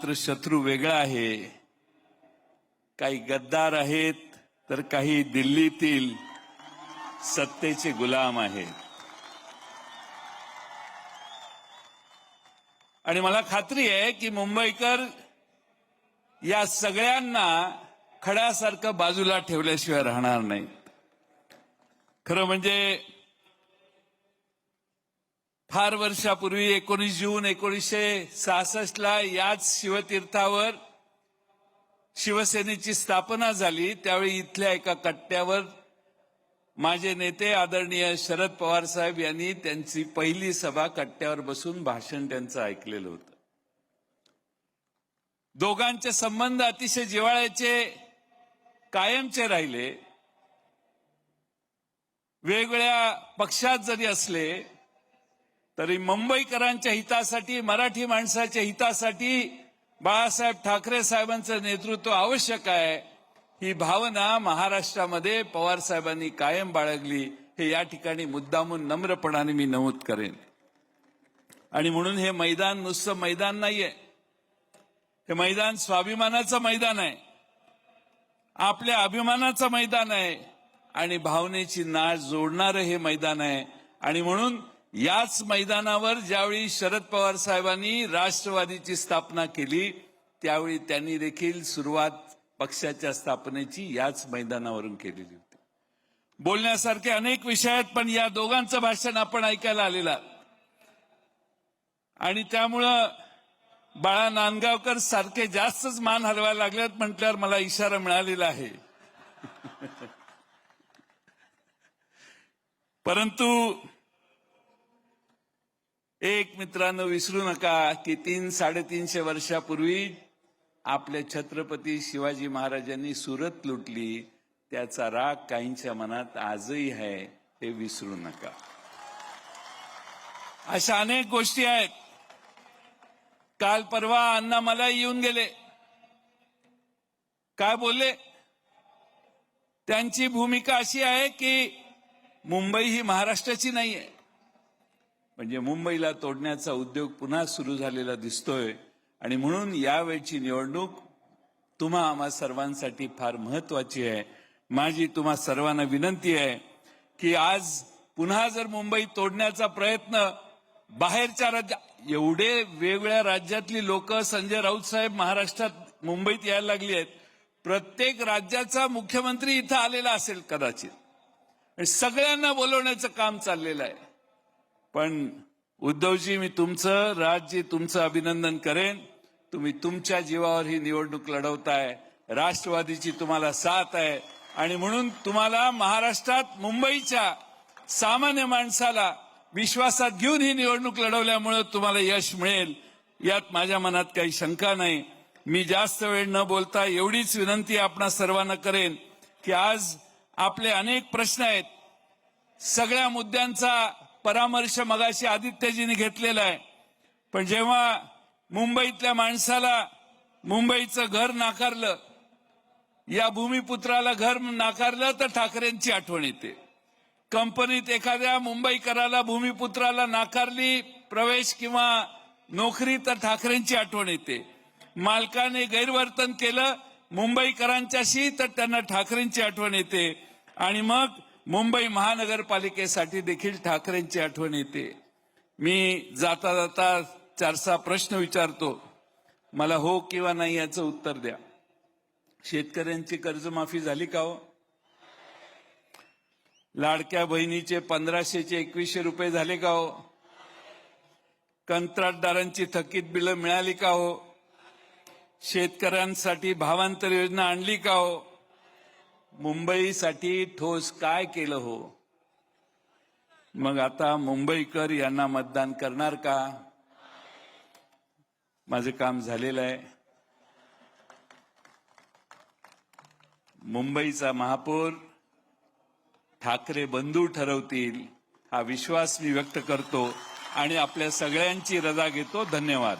मात्र शत्रू वेगळा आहे. काही गद्दार आहेत तर काही दिल्लीतील सत्तेचे गुलाम आहेत. आणि मला खात्री आहे की मुंबईकर या सगळ्यांना खड्यासारखं बाजूला ठेवल्याशिवाय राहणार नाहीत. खरं म्हणजे फार वर्षापूर्वी 19 जून 1966 याच शिवतीर्थावर शिवसेनेची स्थापना झाली. त्यावेळी इथल्या एका कट्ट्यावर माझे नेते आदरणीय शरद पवार साहेब यांनी त्यांची पहिली सभा कट्ट्यावर बसून भाषण त्यांचं ऐकलेलं होतं. दोघांचे संबंध अतिशय जिव्हाळ्याचे कायमचे राहिले. वेगवेगळ्या पक्षात जरी असले तरी मुंबईकरांच्या हितासाठी, मराठी माणसाच्या हितासाठी बाळासाहेब ठाकरे साहेबांचं नेतृत्व आवश्यक आहे, ही भावना महाराष्ट्रामध्ये पवार साहेबांनी कायम बाळगली. हे या ठिकाणी मुद्दामून नम्रपणाने मी नमूद करेन. आणि म्हणून हे मैदान नुसतं मैदान नाहीये, हे मैदान स्वाभिमानाचं मैदान आहे, आपल्या अभिमानाचं मैदान आहे आणि भावनेची नाळ जोडणारं हे मैदान आहे. आणि म्हणून याच मैदानावर ज्यावेळी शरद पवार साहेबांनी राष्ट्रवादीची स्थापना केली त्यावेळी त्यांनी देखील सुरुवात पक्षाच्या स्थापनेची याच मैदानावरून केलेली होती. बोलण्यासारखे अनेक विषय आहेत, पण या दोघांचं भाषण आपण ऐकायला आलेलं आणि त्यामुळं बाळा नांदगावकर सारखे जास्तच मान हलवायला लागलेत म्हटल्यावर मला इशारा मिळालेला आहे. परंतु एक मित्रांनो विसरू नका की 300-350 वर्षापूर्वी आपल्या छत्रपती शिवाजी महाराजांनी सुरत लुटली, त्याचा राग काहींच्या मनात आजही आहे, हे विसरू नका. अशा अनेक गोष्टी आहेत. काल परवा अण्णा मला येऊन गेले, काय बोलले, त्यांची भूमिका अशी आहे की मुंबई ही महाराष्ट्राची नाहीये, म्हणजे मुंबईला तोडण्याचा उद्योग पुन्हा सुरू झालेला दिसतोय. आणि म्हणून यावेळची निवडणूक तुम्हा आम्हा सर्वांसाठी फार महत्वाची आहे. माझी तुम्हा सर्वांना विनंती आहे की आज पुन्हा जर मुंबई तोडण्याचा प्रयत्न बाहेरच्या राज्यात, एवढे वेगवेगळ्या राज्यातली लोक संजय राऊत साहेब महाराष्ट्रात मुंबईत यायला लागली आहेत, प्रत्येक राज्याचा मुख्यमंत्री इथं आलेला असेल कदाचित, सगळ्यांना बोलवण्याचं काम चाललेलं आहे. पण उद्धवजी, मी तुमचं राज्य तुमचं अभिनंदन करेन. तुम्ही तुमच्या जीवावर ही निवडणूक लढवताय, राष्ट्रवादीची तुम्हाला साथ आहे आणि म्हणून तुम्हाला महाराष्ट्रात मुंबईच्या सामान्य माणसाला विश्वासात घेऊन ही निवडणूक लढवल्यामुळे तुम्हाला यश मिळेल, यात माझ्या मनात काही शंका नाही. मी जास्त वेळ न बोलता एवढीच विनंती आपणा सर्वांना करेन की आज आपले अनेक प्रश्न आहेत, सगळ्या मुद्द्यांचा परामर्श मगाशी आदित्यजींनी घेतलेला आहे. पण जेव्हा मुंबईतल्या माणसाला मुंबईचं घर नाकारलं, या भूमिपुत्राला घर नाकारलं तर ठाकरेंची आठवण येते. कंपनीत एखाद्या मुंबईकराला भूमिपुत्राला नाकारली प्रवेश किंवा नोकरी तर ठाकरेंची आठवण येते. मालकाने गैरवर्तन केलं मुंबईकरांच्याशी तर त्यांना ठाकरेंची आठवण येते. आणि मग मुंबई महानगरपालिकेसाठी देखील ठाकरेंची आठवण येते. मी जाता जाता 4-6 प्रश्न विचारतो, मला हो किंवा नाही याचं उत्तर द्या. शेतकऱ्यांची कर्जमाफी झाली का हो? लाडक्या बहिणीचे 1500चे 2100 रुपये झाले का हो? कंत्राटदारांची थकीत बिलं मिळाली का हो? शेतकऱ्यांसाठी भावांतर योजना आणली का हो? मुंबईसाठी ठोस काय केलं हो? मग आता मुंबईकर यांना मतदान करणार का? माझं काम झालेलं आहे. मुंबईचा महापौर ठाकरे बंधू ठरवतील हा विश्वास मी व्यक्त करतो आणि आपल्या सगळ्यांची रजा घेतो. धन्यवाद.